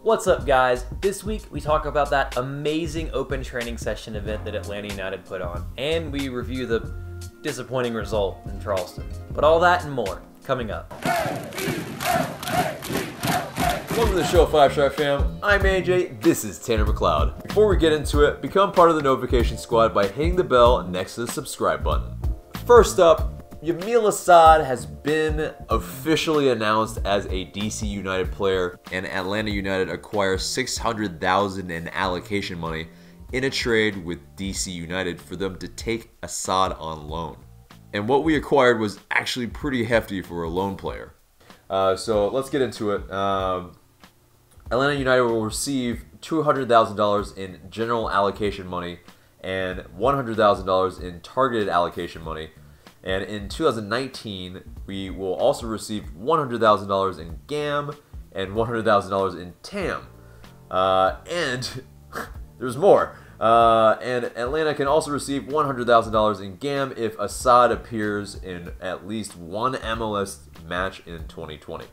What's up, guys? This week we talk about that amazing open training session event that Atlanta United put on, and we review the disappointing result in Charleston. But all that and more coming up. Welcome to the show, 5 Star Fam. I'm AJ, this is Tanner McLeod. Before we get into it, become part of the notification squad by hitting the bell next to the subscribe button. First up, Yamil Asad has been officially announced as a DC United player, and Atlanta United acquires $600,000 in allocation money in a trade with DC United for them to take Asad on loan. And what we acquired was actually pretty hefty for a loan player. So let's get into it. Atlanta United will receive $200,000 in general allocation money and $100,000 in targeted allocation money. And in 2019, we will also receive $100,000 in GAM and $100,000 in TAM. And there's more. And Atlanta can also receive $100,000 in GAM if Asad appears in at least one MLS match in 2020.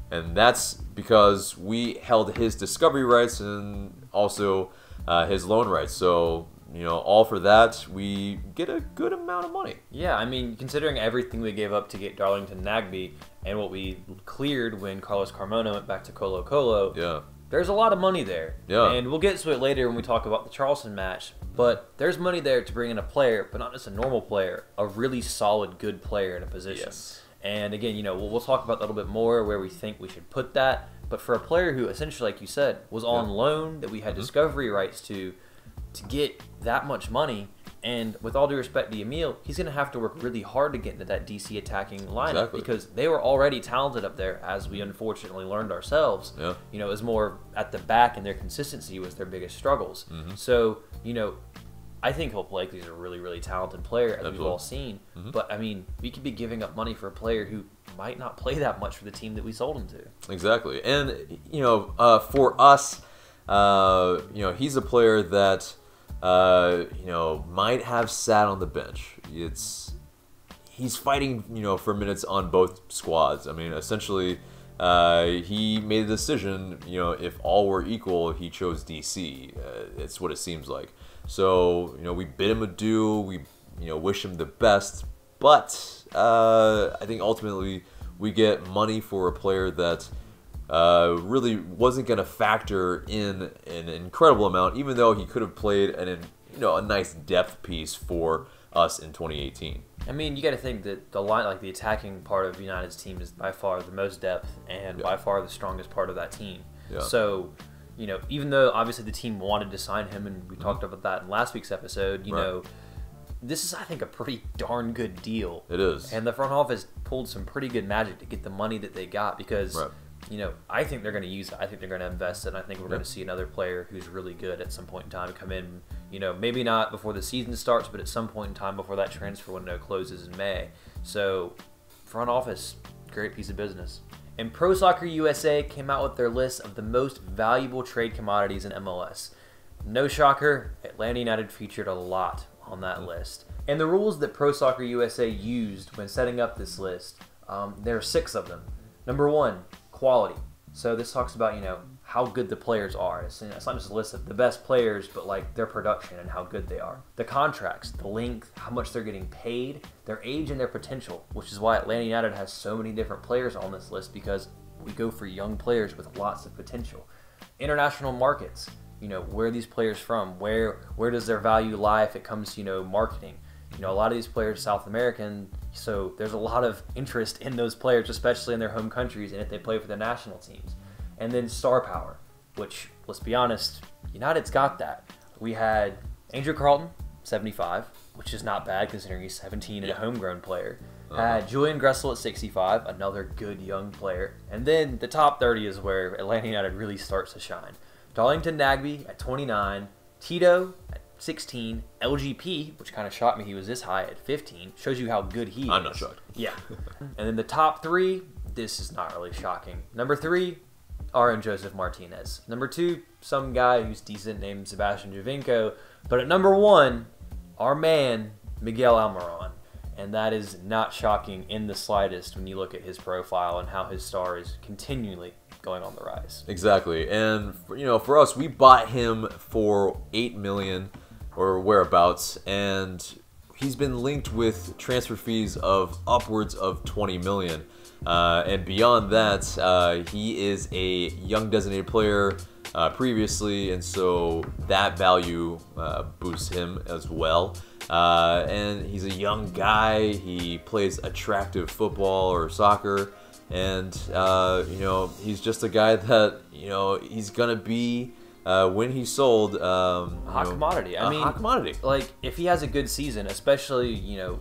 And that's because we held his discovery rights and also his loan rights. So, you know, all for that, we get a good amount of money. Yeah, I mean, considering everything we gave up to get Darlington Nagbe and what we cleared when Carlos Carmona went back to Colo Colo, yeah, there's a lot of money there. Yeah. And we'll get to it later when we talk about the Charleston match. But there's money there to bring in a player, but not just a normal player, a really solid, good player in a position. Yes. And again, you know, we'll talk about that a little bit more, where we think we should put that. But for a player who essentially, like you said, was on loan, that we had discovery rights to get that much money, and with all due respect to Yamil, he's going to have to work really hard to get into that DC attacking lineup because they were already talented up there, as we unfortunately learned ourselves. Yeah. You know, it was more at the back, and their consistency was their biggest struggles. So, you know, I think he'll play because he's a really, really talented player, as we've all seen. But, I mean, we could be giving up money for a player who might not play that much for the team that we sold him to. Exactly. And, you know, for us, you know, he's a player that, you know, might have sat on the bench. He's fighting, you know, for minutes on both squads. I mean, essentially, he made a decision, you know, if all were equal, he chose DC. It's what it seems like. So, you know, we bid him adieu. We, you know, wish him the best. But I think ultimately we get money for a player that really wasn't going to factor in an incredible amount, even though he could have played a nice depth piece for us in 2018. I mean, you got to think that the line, like the attacking part of United's team, is by far the most depth and by far the strongest part of that team. Yeah. So, you know, even though obviously the team wanted to sign him, and we talked about that in last week's episode, you know, this is, I think, a pretty darn good deal. It is. And the front office pulled some pretty good magic to get the money that they got because, you know, I think they're going to use it. I think they're going to invest it. And I think we're going to see another player who's really good at some point in time come in, you know, maybe not before the season starts, but at some point in time before that transfer window closes in May. So, front office, great piece of business. And ProSoccerUSA came out with their list of the most valuable trade commodities in MLS. No shocker, Atlanta United featured a lot on that list. And the rules that ProSoccerUSA used when setting up this list, there are 6 of them. Number 1, quality. So this talks about, you know, how good the players are. It's not just a list of the best players, but like their production and how good they are. The contracts, the length, how much they're getting paid, their age and their potential, which is why Atlanta United has so many different players on this list, because we go for young players with lots of potential. International markets, you know, where are these players from? Where does their value lie if it comes to, you know, marketing? You know, a lot of these players are South American, so there's a lot of interest in those players, especially in their home countries and if they play for their national teams. And then star power, which, let's be honest, United's got that. We had Andrew Carlton, 75, which is not bad considering he's 17 and a homegrown player. Had Julian Gressel at 65, another good young player. And then the top 30 is where Atlanta United really starts to shine. Darlington Nagbe at 29, Tito at 16, LGP, which kind of shocked me he was this high at 15, shows you how good he is. I'm not shocked. Yeah. And then the top 3, this is not really shocking. Number 3, Aaron Joseph Martinez. Number 2, some guy who's decent named Sebastian Javinko. But at number 1, our man, Miguel Almiron. And that is not shocking in the slightest when you look at his profile and how his star is continually going on the rise. Exactly. And, for us, we bought him for $8 million or whereabouts, and he's been linked with transfer fees of upwards of $20 million. And beyond that, he is a young designated player previously, and so that value boosts him as well. And he's a young guy. He plays attractive football or soccer, and he's just a guy that he's gonna be. When he's sold, a hot commodity. I mean, hot commodity. Like, if he has a good season, especially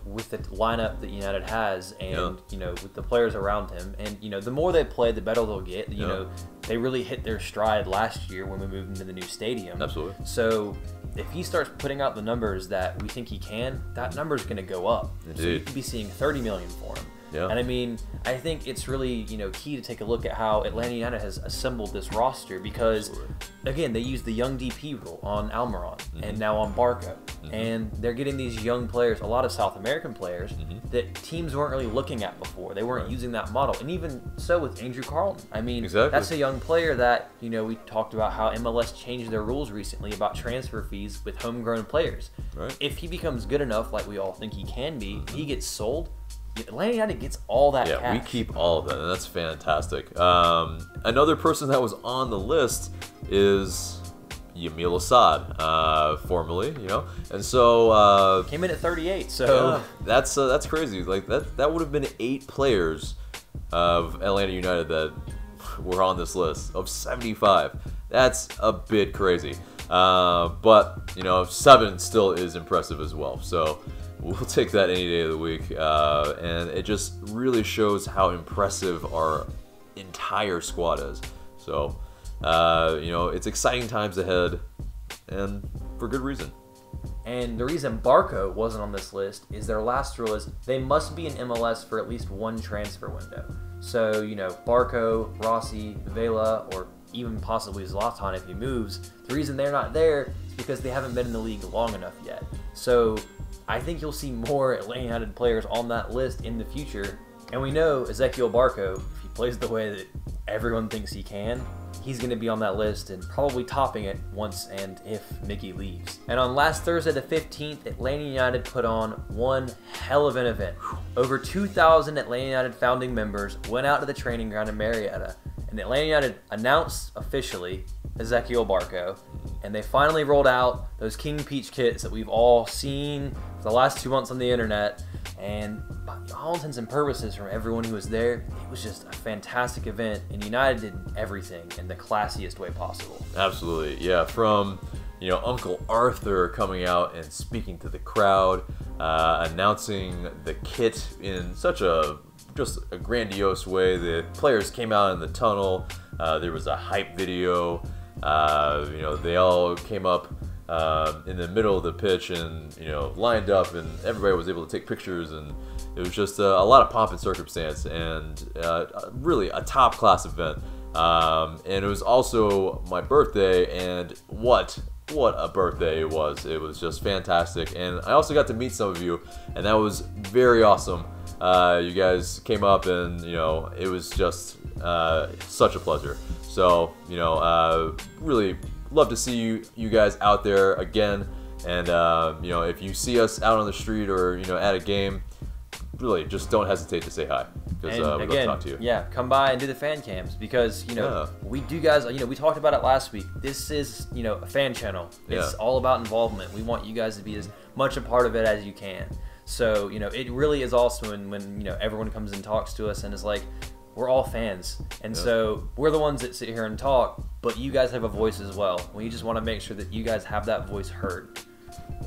with the lineup that United has, and with the players around him, and the more they play, the better they'll get. They really hit their stride last year when we moved into the new stadium. Absolutely. So if he starts putting out the numbers that we think he can, that number is going to go up. Indeed. So you could be seeing $30 million for him. Yeah. And I mean, I think it's really, key to take a look at how Atlanta United has assembled this roster, because, again, they use the young DP rule on Almiron and now on Barco. And they're getting these young players, a lot of South American players, that teams weren't really looking at before. They weren't using that model. And even so with Andrew Carlton. I mean, that's a young player that, we talked about how MLS changed their rules recently about transfer fees with homegrown players. Right. If he becomes good enough, like we all think he can be, he gets sold, Atlanta United gets all that cash. Yeah, we keep all of that, and that's fantastic. Another person that was on the list is Yamil Assad, formerly, and so came in at 38. So that's crazy. Like that would have been 8 players of Atlanta United that were on this list of 75. That's a bit crazy, but 7 still is impressive as well. So we'll take that any day of the week, and it just really shows how impressive our entire squad is. So, it's exciting times ahead, and for good reason. And the reason Barco wasn't on this list is their last rule is they must be in MLS for at least one transfer window. So, Barco, Rossi, Vela, or even possibly Zlatan if he moves, the reason they're not there is because they haven't been in the league long enough yet. So I think you'll see more Atlanta United players on that list in the future. And we know Ezequiel Barco, if he plays the way that everyone thinks he can, he's going to be on that list and probably topping it once and if Mickey leaves. And on last Thursday the 15th, Atlanta United put on one hell of an event. Over 2,000 Atlanta United founding members went out to the training ground in Marietta, and Atlanta United announced officially Ezequiel Barco, and they finally rolled out those King Peach kits that we've all seen for the last 2 months on the internet. And by all intents and purposes, from everyone who was there, it was just a fantastic event, and United did everything in the classiest way possible. Absolutely, yeah. From Uncle Arthur coming out and speaking to the crowd, announcing the kit in such just a grandiose way. The players came out in the tunnel. There was a hype video. They all came up in the middle of the pitch and lined up, and everybody was able to take pictures, and it was just a lot of pomp and circumstance, and really a top class event. And it was also my birthday, and what a birthday it was. It was just fantastic, and I also got to meet some of you, and that was very awesome. You guys came up, and it was just such a pleasure. So really love to see you guys out there again, and if you see us out on the street or at a game, really just don't hesitate to say hi, because we'd love to talk to you. Yeah, come by and do the fan cams, because we do, guys. We talked about it last week. This is a fan channel. It's all about involvement. We want you guys to be as much a part of it as you can. So it really is awesome when everyone comes and talks to us and is like, we're all fans, and so we're the ones that sit here and talk, but you guys have a voice as well. We just want to make sure that you guys have that voice heard.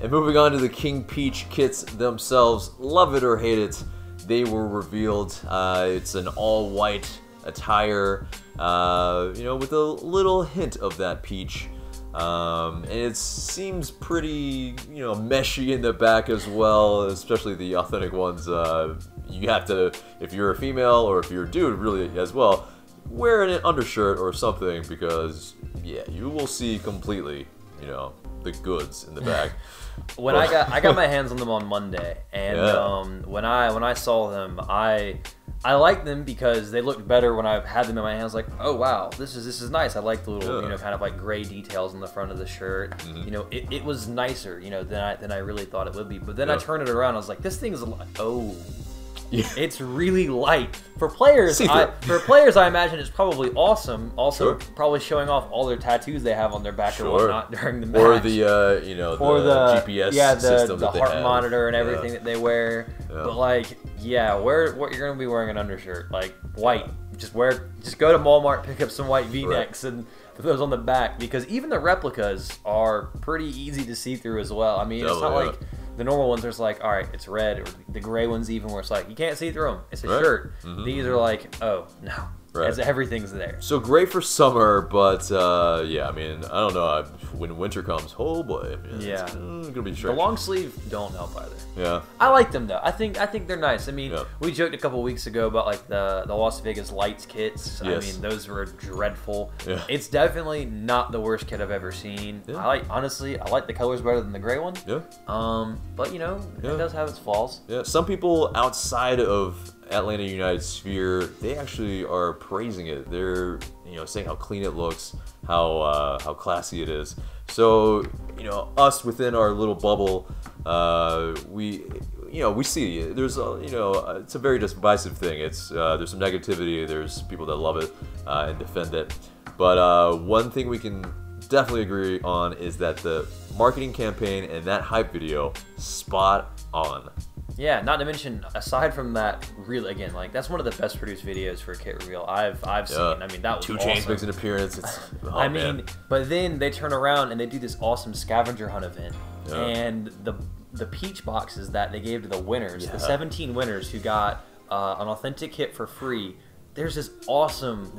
And moving on to the King Peach kits themselves, love it or hate it, they were revealed. It's an all-white attire, with a little hint of that peach. And it seems pretty, meshy in the back as well, especially the authentic ones. You have to, if you're a female or if you're a dude really as well, wear an undershirt or something, because you will see completely, the goods in the back. When I got my hands on them on Monday, and when I saw them, I I like them because they looked better when I had them in my hands. Like, oh wow, this is nice. I like the little, kind of like gray details on the front of the shirt. It was nicer, than I really thought it would be. But then I turned it around. I was like, this thing's it's really light for players. I imagine it's probably awesome. Also, probably showing off all their tattoos they have on their back or whatnot during the match, or the the GPS system, the heart monitor and everything that they wear. But like, wear what you're gonna be wearing an undershirt, like white. Just go to Walmart, pick up some white V-necks and put those on the back, because even the replicas are pretty easy to see through as well. I mean, it's not like the normal ones. There's like, all right, it's red, or the gray ones even where it's like you can't see through them. It's a shirt. These are like, oh no. Everything's there. So great for summer, but I mean, I don't know. When winter comes, oh boy, it's gonna be strange. The long sleeve don't help either. Yeah, I like them though. I think they're nice. I mean, we joked a couple weeks ago about like the Las Vegas Lights kits. I mean, those were dreadful. Yeah. It's definitely not the worst kit I've ever seen. Yeah. Honestly, I like the colors better than the gray one. Yeah. But it does have its flaws. Yeah. Some people outside of Atlanta United sphere, they actually are praising it. They're saying how clean it looks, how classy it is. So us within our little bubble, we see there's it's a very divisive thing. It's there's some negativity. There's people that love it and defend it. But one thing we can definitely agree on is that the marketing campaign and that hype video, spot on. Yeah, not to mention, aside from that, really, again, like that's one of the best produced videos for a kit reveal I've seen. I mean, that was 2 Chainz makes an appearance. It's, I mean, but then they turn around and they do this awesome scavenger hunt event, and the peach boxes that they gave to the winners, the 17 winners who got an authentic kit for free. There's this awesome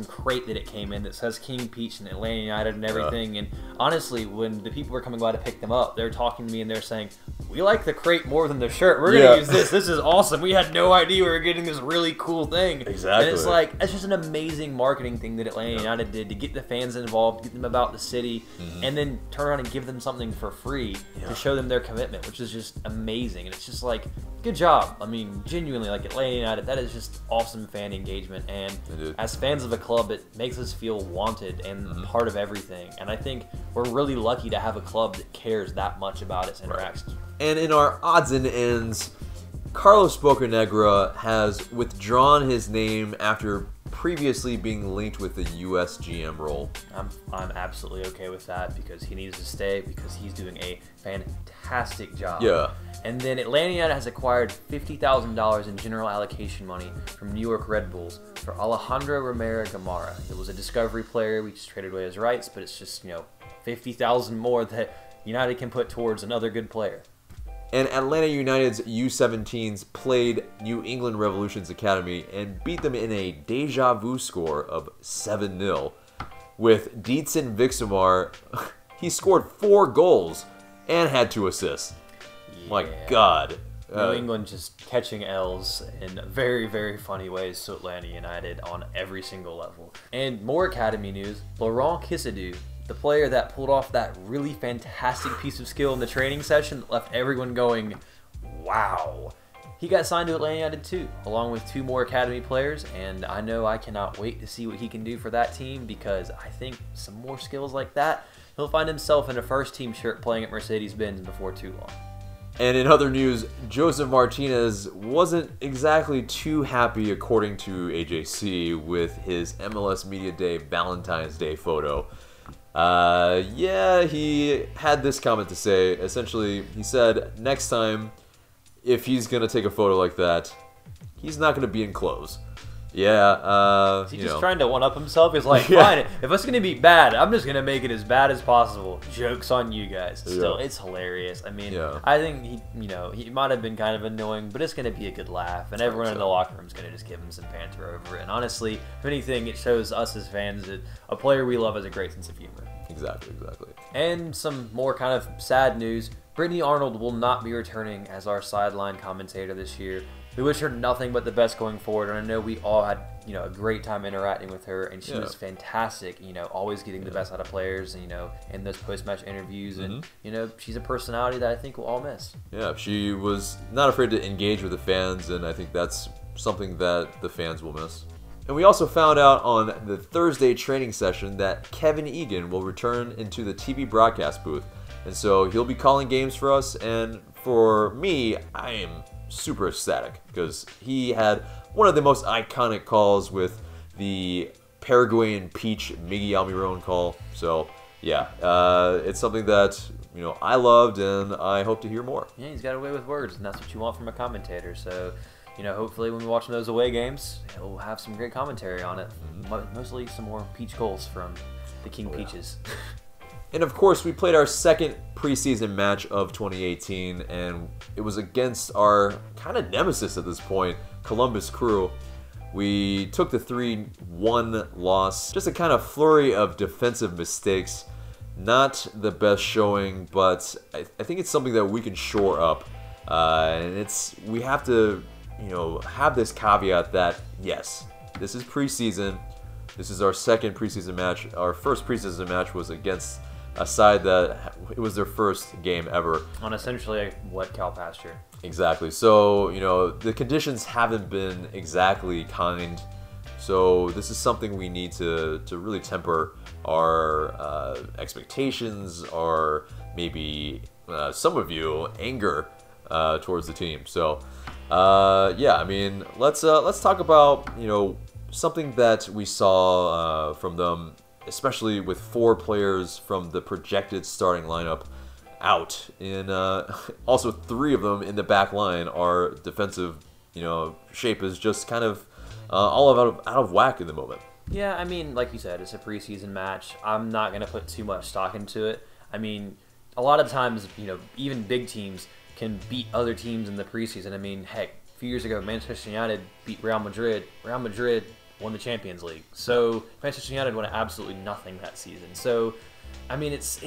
crate that it came in that says King Peach and Atlanta United and everything. And honestly, when the people were coming by to pick them up, they're talking to me and they're saying, "We like the crate more than the shirt. We're gonna use this. This is awesome. We had no idea we were getting this really cool thing." Exactly. And it's like it's just an amazing marketing thing that Atlanta United did to get the fans involved, get them about the city, and then turn around and give them something for free to show them their commitment, which is just amazing. And it's just like, good job. I mean, genuinely, like Atlanta United, that is just awesome fan engagement. And as fans of a club, it makes us feel wanted and part of everything. And I think we're really lucky to have a club that cares that much about its interactions. And in our odds and ends, Carlos Bocanegra has withdrawn his name after previously being linked with the US GM role. I'm absolutely okay with that, because he needs to stay, because he's doing a fantastic job. Yeah. And then Atlanta United has acquired $50,000 in general allocation money from New York Red Bulls for Alejandro Romero Gamara. It was a discovery player. We just traded away his rights, but it's just, $50,000 more that United can put towards another good player. And Atlanta United's U17s played New England Revolution's Academy and beat them in a deja vu score of 7-0. With Dietzen Vixamar, he scored 4 goals and had 2 assists. Yeah. My God. New England just catching L's in very, very funny ways to Atlanta United on every single level. And more Academy news, Laurent Kissadou, the player that pulled off that really fantastic piece of skill in the training session that left everyone going, wow. He got signed to Atlanta United too, along with 2 more Academy players, and I know I cannot wait to see what he can do for that team, because I think some more skills like that, he'll find himself in a first-team shirt playing at Mercedes-Benz before too long. And in other news, Joseph Martinez wasn't exactly too happy, according to AJC, with his MLS Media Day Valentine's Day photo. He had this comment to say. Essentially, he said next time, if he's going to take a photo like that, he's not going to be in clothes. Yeah, Is he just trying to one-up himself? He's like, fine, if it's going to be bad, I'm just going to make it as bad as possible. Joke's on you guys. Still, it's hilarious. I mean, I think he might have been kind of annoying, but it's going to be a good laugh, and everyone in the locker room is going to just give him some banter over it. And honestly, if anything, it shows us as fans that a player we love has a great sense of humor. Exactly. And some more kind of sad news. Brittany Arnold will not be returning as our sideline commentator this year. We wish her nothing but the best going forward, and I know we all had a great time interacting with her, and she was fantastic. Always getting the best out of players, in those post-match interviews, and she's a personality that I think we'll all miss. Yeah, she was not afraid to engage with the fans, and I think that's something that the fans will miss. And we also found out on the Thursday training session that Kevin Egan will return into the TV broadcast booth. And so he'll be calling games for us, and for me, I am super ecstatic because he had one of the most iconic calls with the Paraguayan Peach Miggy Almiron call. So yeah, it's something that I loved, and I hope to hear more. Yeah, he's got a way with words, and that's what you want from a commentator. So hopefully when we watch those away games, he'll have some great commentary on it. Mostly some more peach goals from the King Peaches. And of course, we played our second preseason match of 2018, and it was against our kind of nemesis at this point, Columbus Crew. We took the 3-1 loss. Just a kind of flurry of defensive mistakes. Not the best showing, but I think it's something that we can shore up. And we have to, have this caveat that, yes, this is preseason. This is our second preseason match. Our first preseason match was against a side that it was their first game ever. On essentially a wet cow pasture. Exactly. So, the conditions haven't been exactly kind. So this is something we need to really temper our expectations, or maybe some of you anger towards the team. So yeah, I mean, let's talk about something that we saw from them, especially with 4 players from the projected starting lineup out, and also 3 of them in the back line. Our defensive shape is just kind of all out of whack in the moment. Yeah, I mean, like you said, it's a preseason match. I'm not going to put too much stock into it. I mean, a lot of times, even big teams can beat other teams in the preseason. I mean, heck, a few years ago, Manchester United beat Real Madrid. Real Madrid won the Champions League. So Manchester United won absolutely nothing that season. So, I mean, it's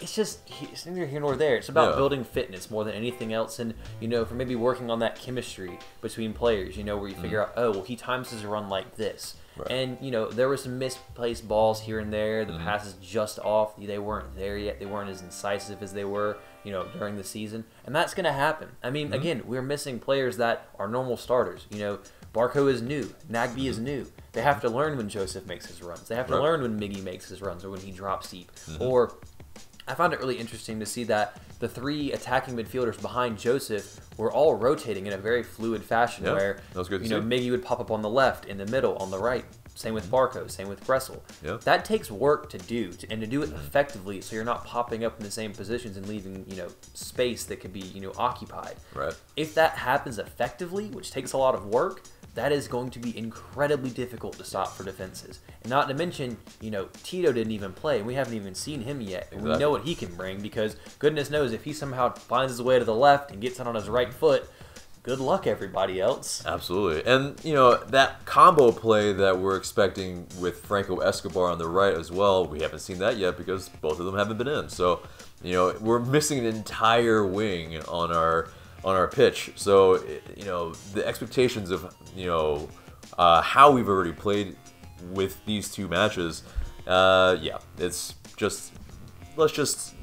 just, it's neither here nor there. It's about building fitness more than anything else, and for maybe working on that chemistry between players. Where you figure out, oh, well, he times his run like this. Right. And, there were some misplaced balls here and there. The passes just off. They weren't there yet. They weren't as incisive as they were, during the season. And that's going to happen. I mean, again, we're missing players that are normal starters. Barco is new. Nagby is new. They have to learn when Joseph makes his runs. They have to learn when Miggy makes his runs, or when he drops deep. Or I found it really interesting to see that the 3 attacking midfielders behind Joseph were all rotating in a very fluid fashion, where that was good to see. Miggy would pop up on the left, in the middle, on the right. Same with Barco, same with Gressel. That takes work to do, and to do it effectively, so you're not popping up in the same positions and leaving space that could be occupied. Right. If that happens effectively, which takes a lot of work, that is going to be incredibly difficult to stop for defenses. And not to mention, Tito didn't even play, and we haven't even seen him yet. And we know what he can bring, because goodness knows if he somehow finds his way to the left and gets it on his right foot, good luck, everybody else. Absolutely. And, that combo play that we're expecting with Franco Escobar on the right as well, we haven't seen that yet because both of them haven't been in. So, we're missing an entire wing on our pitch. So, the expectations of, how we've already played with these 2 matches, yeah, it's just, let's just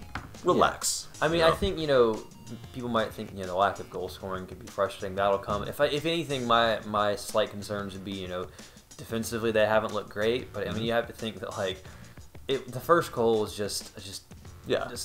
relax. Yeah. I mean, I think, people might think, the lack of goal scoring could be frustrating. That'll come. If anything, my slight concerns would be, defensively they haven't looked great. But I mean, you have to think that the first goal was just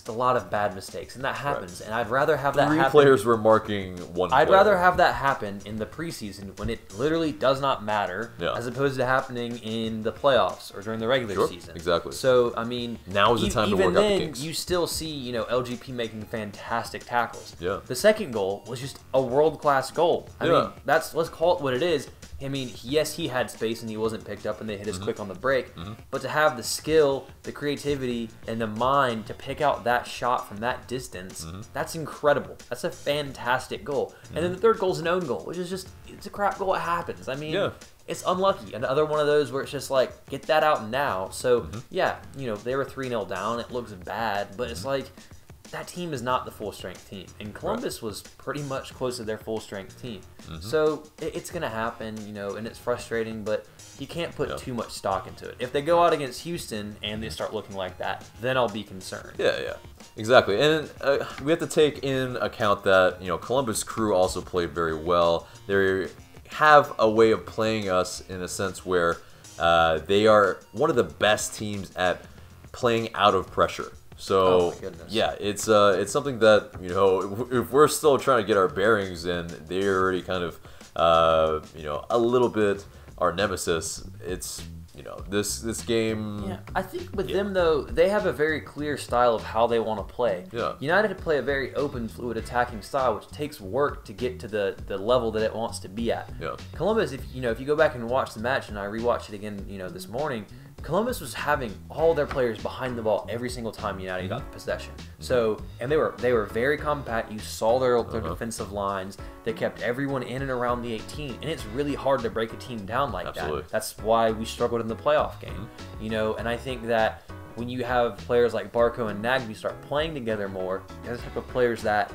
a lot of bad mistakes, and that happens. And I'd rather have that happen. 3 players were marking 1 player. I'd rather have that happen in the preseason when it literally does not matter, as opposed to happening in the playoffs or during the regular season. Exactly. So, I mean, now is the time to work out the kinks. Even then, you still see, LGP making fantastic tackles. Yeah. The second goal was just a world-class goal. I mean, let's call it what it is. I mean, yes, he had space and he wasn't picked up, and they hit us quick on the break. But to have the skill, the creativity, and the mind to pick out that shot from that distance, that's incredible. That's a fantastic goal. And then the third goal is an own goal, which is just, it's a crap goal. It happens. I mean, it's unlucky. Another one of those where it's just like, get that out now. So, yeah, they were 3-0 down. It looks bad, but it's like, that team is not the full-strength team. And Columbus was pretty much close to their full-strength team. So it's going to happen, and it's frustrating, but you can't put too much stock into it. If they go out against Houston and they start looking like that, then I'll be concerned. Yeah, exactly. And we have to take in account that, Columbus Crew also played very well. They have a way of playing us in a sense where they are one of the best teams at playing out of pressure. So yeah, it's something that, you know, if we're still trying to get our bearings and they're already kind of you know, a little bit our nemesis. It's, you know, this game. Yeah, I think with them though, they have a very clear style of how they want to play. Yeah. United play a very open, fluid attacking style, which takes work to get to the level that it wants to be at. Yeah. Columbus, if you go back and watch the match, and I rewatched it again, you know, this morning, Columbus was having all their players behind the ball every single time United got the possession. So, and they were very compact. You saw their defensive lines. They kept everyone in and around the 18, and it's really hard to break a team down like that. That's why we struggled in the playoff game. You know, and I think that when you have players like Barco and Nagby start playing together more, they're the type of players that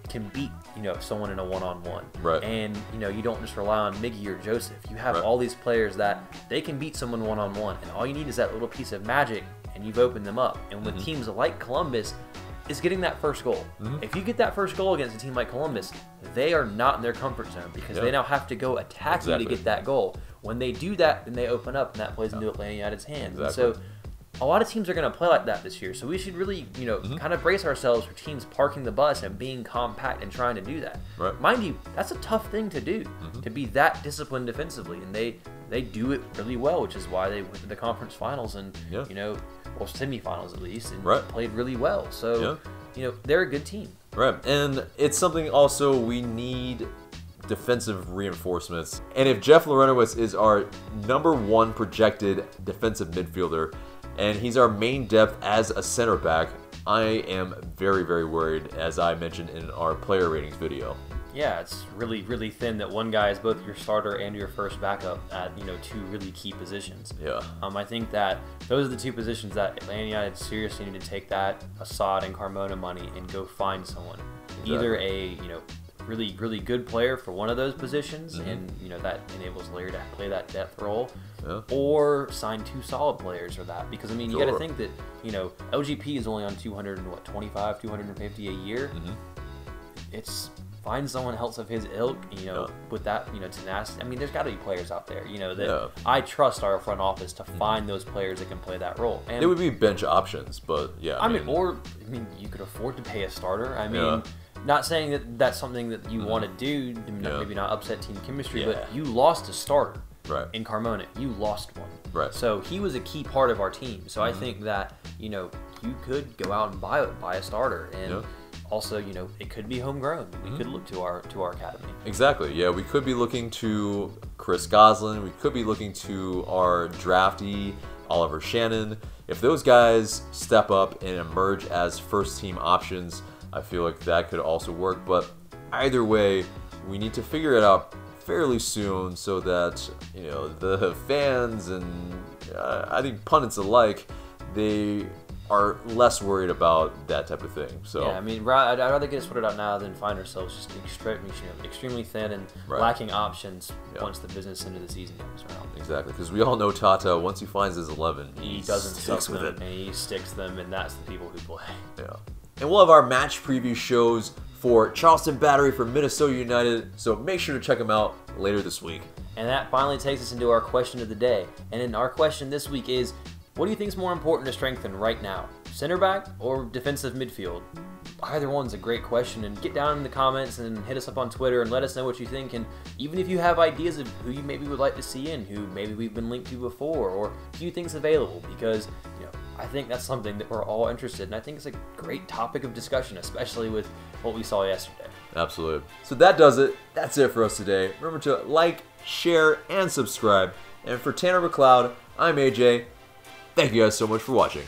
can beat, you know, someone in a one-on-one. Right. And, you know, you don't just rely on Miggy or Joseph. You have all these players that they can beat someone one-on-one, and all you need is that little piece of magic, and you've opened them up. And with teams like Columbus, is getting that first goal. If you get that first goal against a team like Columbus, they are not in their comfort zone because they now have to go attack you to get that goal. When they do that, then they open up, and that plays into Atlanta United's hands. And so a lot of teams are going to play like that this year, so we should really, you know, kind of brace ourselves for teams parking the bus and being compact and trying to do that. Mind you, that's a tough thing to do, to be that disciplined defensively, and they do it really well, which is why they went to the conference finals and, you know, well, semifinals at least, and played really well. So, you know, they're a good team. And it's something also we need defensive reinforcements. And if Jeff Lorenowitz is our #1 projected defensive midfielder, and he's our main depth as a center back, I am very, very worried, as I mentioned in our player ratings video. Yeah, it's really, really thin that one guy is both your starter and your first backup at, you know, 2 really key positions. Yeah. I think that those are the 2 positions that Atlanta United seriously need to take that Assad and Carmona money and go find someone. Either a, you know, really, really good player for one of those positions, and, you know, that enables Lair to play that depth role, or sign 2 solid players for that. Because, I mean, you got to think that, you know, LGP is only on 225, 250 a year. It's find someone else of his ilk, you know, with that, you know, tenacity. I mean, there's got to be players out there, you know, that I trust our front office to find those players that can play that role. And they would be bench options, but yeah. I mean, you could afford to pay a starter. I mean, not saying that that's something that you want to do, maybe not upset team chemistry, but you lost a starter in Carmona. You lost one. So he was a key part of our team. So I think that, you know, you could go out and buy a starter, and also, you know, it could be homegrown. We could look to our academy. Exactly. Yeah, we could be looking to Chris Goslin. We could be looking to our draftee Oliver Shannon. If those guys step up and emerge as first team options, I feel like that could also work. But either way, we need to figure it out fairly soon so that, you know, the fans and I think pundits alike, they are less worried about that type of thing. So yeah, I mean, I'd rather get it sorted out now than find ourselves just extremely thin and lacking options once the business end of the season comes around. Exactly, because we all know Tata, once he finds his 11, he doesn't sticks with it, and he sticks them, and that's the people who play. Yeah, and we'll have our match preview shows for Charleston Battery for Minnesota United, so make sure to check them out later this week. And that finally takes us into our question of the day. And in our question this week is, what do you think is more important to strengthen right now? Center back or defensive midfield? Either one's a great question, and get down in the comments and hit us up on Twitter and let us know what you think. And even if you have ideas of who you maybe would like to see in, who maybe we've been linked to before, or who you think's available, because, you know, I think that's something that we're all interested in. I think it's a great topic of discussion, especially with what we saw yesterday. Absolutely. So that does it. That's it for us today. Remember to like, share, and subscribe. And for Tanner McLeod, I'm AJ. Thank you guys so much for watching.